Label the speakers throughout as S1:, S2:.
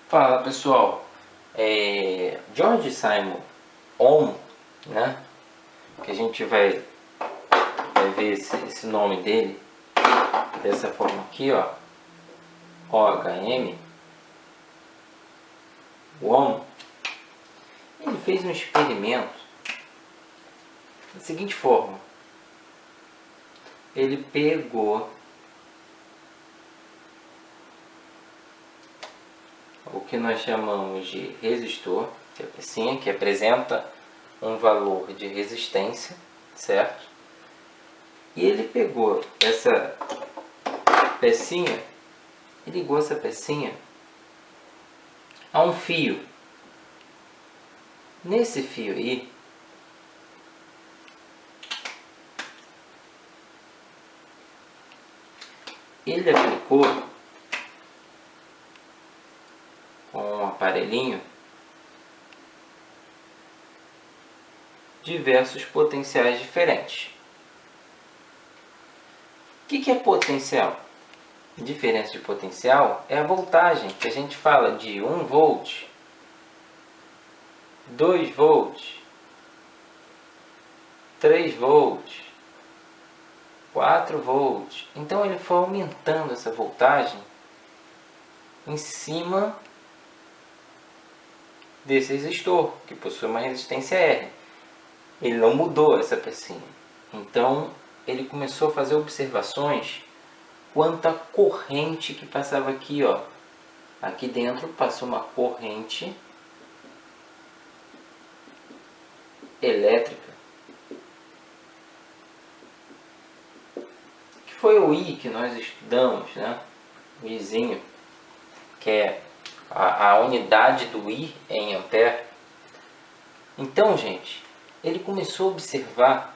S1: Fala pessoal, George Simon Ohm, né? Que a gente vai ver esse nome dele dessa forma aqui, ó, OHM, Ohm. Ele fez um experimento da seguinte forma: ele pegou o que nós chamamos de resistor, que é a pecinha que apresenta um valor de resistência, certo? E ele pegou essa pecinha e ligou essa pecinha a um fio. Nesse fio aí, ele aplicou com um aparelhinho diversos potenciais diferentes. O que é potencial? Diferença de potencial é a voltagem, que a gente fala de 1 volt, 2 volts, 3 volts, 4 volts. Então ele foi aumentando essa voltagem em cima desse resistor, que possui uma resistência R. Ele não mudou essa pecinha. Então ele começou a fazer observações quanto à corrente que passava aqui, ó. Aqui dentro passou uma corrente elétrica, que foi o I que nós estudamos, né? O Izinho, que é a unidade do I em ampere. Então, gente, ele começou a observar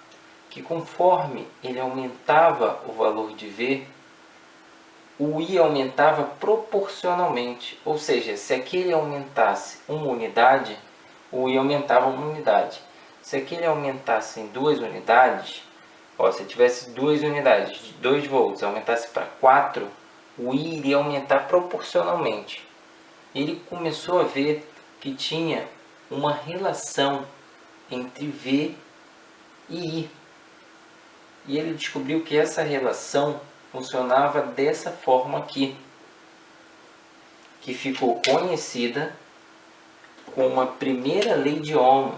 S1: que conforme ele aumentava o valor de V, o I aumentava proporcionalmente. Ou seja, se aquele aumentasse uma unidade, o I aumentava uma unidade. Se aquele aumentasse em 2 unidades, ó, se tivesse 2 unidades de 2 volts, aumentasse para 4, o I iria aumentar proporcionalmente. Ele começou a ver que tinha uma relação entre V e I. E ele descobriu que essa relação funcionava dessa forma aqui, que ficou conhecida como a primeira lei de Ohm.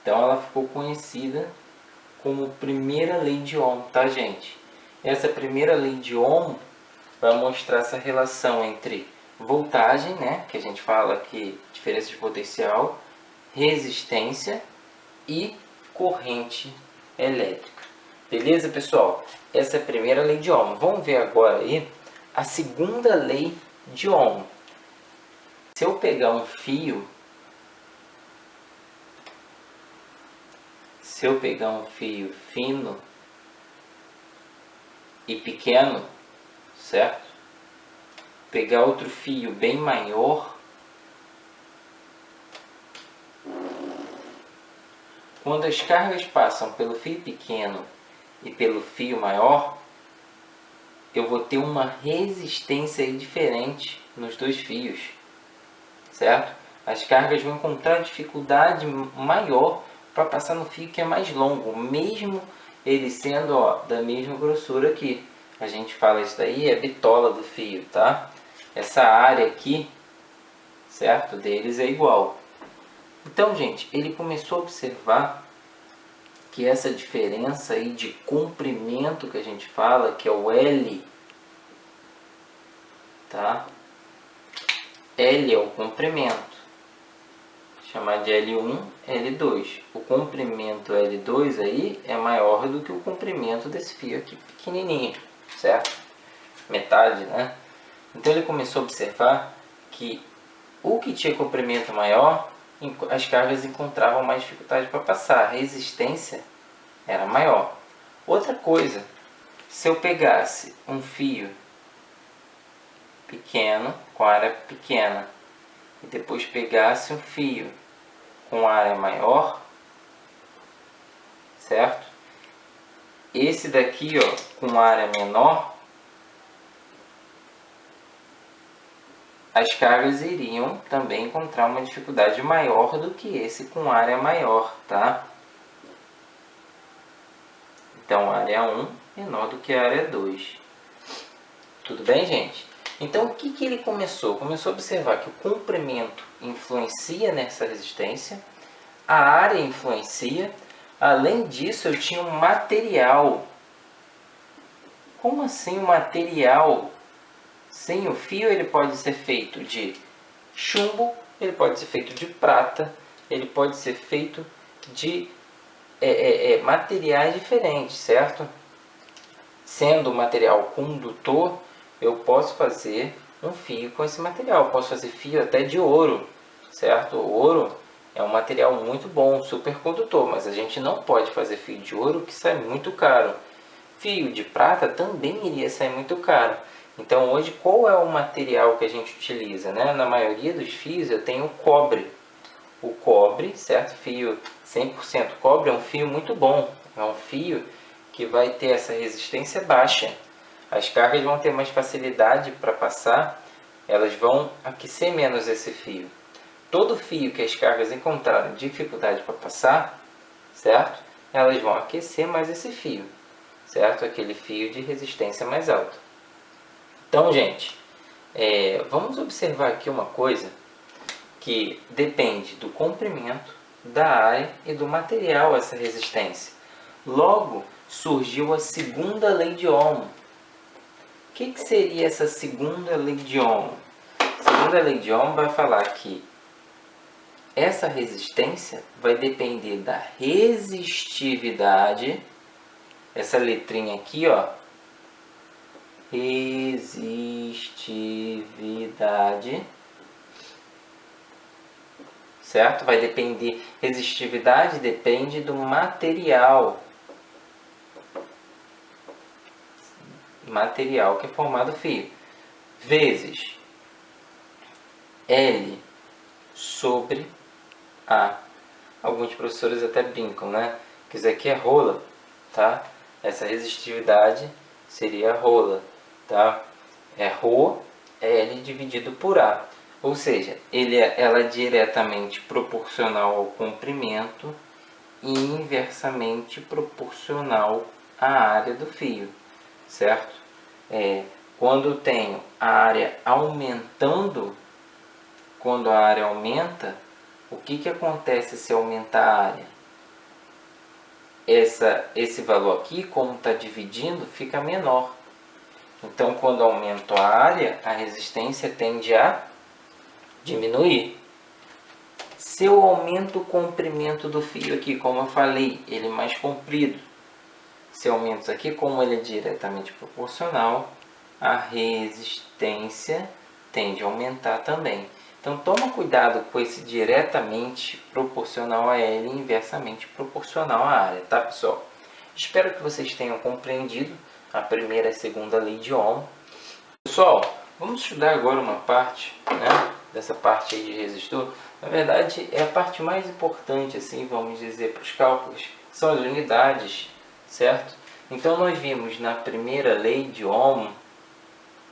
S1: Então ela ficou conhecida como primeira lei de Ohm, tá, gente? Essa primeira lei de Ohm vai mostrar essa relação entre voltagem, né, que a gente fala que diferença de potencial, resistência e corrente elétrica. Beleza, pessoal? Essa é a primeira lei de Ohm. Vamos ver agora aí a segunda lei de Ohm. Se eu pegar um fio, fino e pequeno, certo? Pegar outro fio bem maior, quando as cargas passam pelo fio pequeno e pelo fio maior, eu vou ter uma resistência diferente nos dois fios, certo? As cargas vão encontrar dificuldade maior para passar no fio que é mais longo, mesmo ele sendo, ó, da mesma grossura aqui. A gente fala isso daí, é bitola do fio, tá? Essa área aqui, certo, deles é igual. Então, gente, ele começou a observar que essa diferença aí de comprimento que a gente fala, que é o L, tá? L é o comprimento, chamar de L1, L2. O comprimento L2 aí é maior do que o comprimento desse fio aqui pequenininho, certo? Metade, né? Então ele começou a observar que o que tinha comprimento maior, as cargas encontravam mais dificuldade para passar, a resistência era maior. Outra coisa, se eu pegasse um fio pequeno, com área pequena, e depois pegasse um fio com área maior, certo? esse daqui, ó, com área menor, as cargas iriam também encontrar uma dificuldade maior do que esse com área maior, tá? Então, área 1 menor do que a área 2. Tudo bem, gente? Então, o que ele começou? Começou a observar que o comprimento influencia nessa resistência, a área influencia. Além disso, eu tinha um material. Como assim um material? Sim, o fio ele pode ser feito de chumbo, ele pode ser feito de prata, ele pode ser feito de materiais diferentes, certo? Sendo o material condutor, eu posso fazer um fio com esse material. Eu posso fazer fio até de ouro, certo? O ouro é um material muito bom, super condutor, mas a gente não pode fazer fio de ouro que sai muito caro. Fio de prata também iria sair muito caro. Então hoje qual é o material que a gente utiliza, né? Na maioria dos fios eu tenho cobre. O cobre, certo? Fio 100% cobre é um fio muito bom. É um fio que vai ter essa resistência baixa. As cargas vão ter mais facilidade para passar. Elas vão aquecer menos esse fio. Todo fio que as cargas encontrarem dificuldade para passar, certo? Elas vão aquecer mais esse fio, certo? Aquele fio de resistência mais alta. Então, gente, vamos observar aqui uma coisa que depende do comprimento, da área e do material essa resistência. Logo, surgiu a segunda lei de Ohm. O que seria essa segunda lei de Ohm? A segunda lei de Ohm vai falar que essa resistência vai depender da resistividade, essa letrinha aqui, ó, resistividade, certo? Vai depender, resistividade depende do material que é formado o fio, vezes L sobre A. Alguns professores até brincam, né? Que isso aqui é rola, tá? Essa resistividade seria rola, tá? É Rho L dividido por A. Ou seja, ela é diretamente proporcional ao comprimento e inversamente proporcional à área do fio, certo? Quando eu tenho a área aumentando, quando a área aumenta, o que acontece se aumentar a área? Esse valor aqui, como está dividindo, fica menor. Então, quando aumento a área, a resistência tende a diminuir. Se eu aumento o comprimento do fio aqui, como eu falei, ele é mais comprido. Se eu aumento isso aqui, como ele é diretamente proporcional, a resistência tende a aumentar também. Então toma cuidado com esse diretamente proporcional a L e inversamente proporcional à área, tá, pessoal? Espero que vocês tenham compreendido a primeira e a segunda lei de Ohm. Pessoal, vamos estudar agora uma parte, né, dessa parte aí de resistor. Na verdade, é a parte mais importante, assim, vamos dizer, para os cálculos, são as unidades, certo? Então nós vimos na primeira lei de Ohm,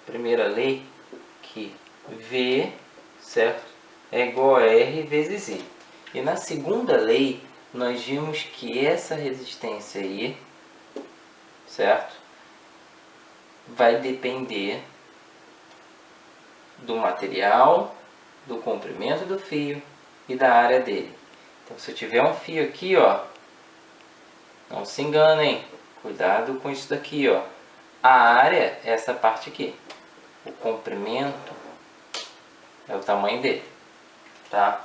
S1: primeira lei, que V, certo, é igual a R vezes I. E na segunda lei, nós vimos que essa resistência aí, certo, vai depender do material, do comprimento do fio e da área dele. Então, se eu tiver um fio aqui, ó, não se enganem, cuidado com isso daqui, ó. A área é essa parte aqui, o comprimento é o tamanho dele, tá?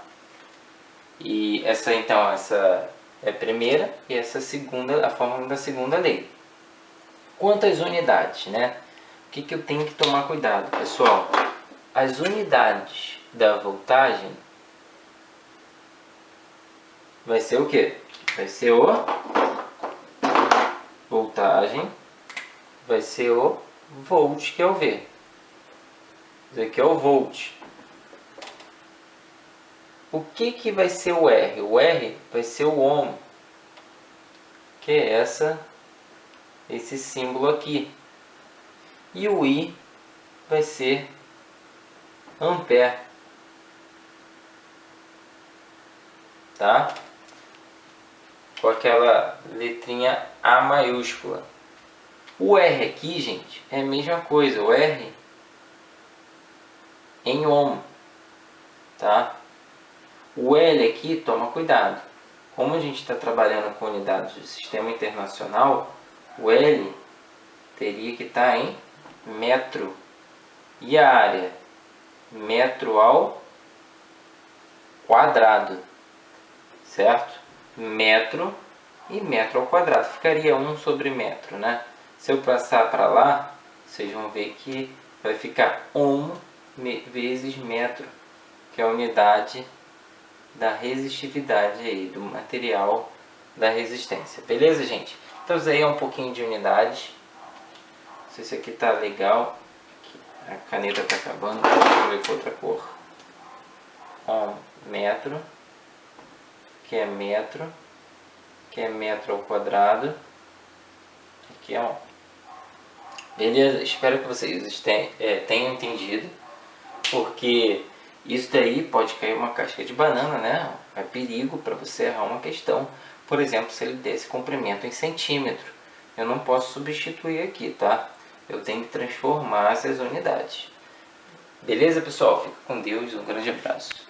S1: E essa é a primeira e essa segunda, a fórmula da segunda lei. Quanto às unidades, né? O que eu tenho que tomar cuidado, pessoal? As unidades da voltagem vai ser o quê? Vai ser o voltagem, vai ser o volt, que é o V. Isso aqui é o volt. O que vai ser o R? O R vai ser o ohm, que é essa esse símbolo aqui. E o I vai ser ampere, tá? Com aquela letrinha A maiúscula. O R aqui, gente, é a mesma coisa. O R em ohm, tá? O L aqui, toma cuidado. Como a gente está trabalhando com unidades do sistema internacional, o L teria que estar em metro. E a área? Metro ao quadrado, certo? Metro e metro ao quadrado. Ficaria 1 sobre metro, né? Se eu passar para lá, vocês vão ver que vai ficar ohm vezes metro, que é a unidade da resistividade aí, do material da resistência. Beleza, gente? Então isso aí é um pouquinho de unidade. Não sei se aqui tá legal. A caneta tá acabando. Vou ver com outra cor. Ohm, metro, que é metro, que é metro ao quadrado. Aqui é ohm. Beleza? Espero que vocês tenham entendido, porque isso daí pode cair uma casca de banana, né? É perigo para você errar uma questão. Por exemplo, se ele desse comprimento em centímetro, eu não posso substituir aqui, tá? Eu tenho que transformar essas unidades. Beleza, pessoal? Fica com Deus, um grande abraço.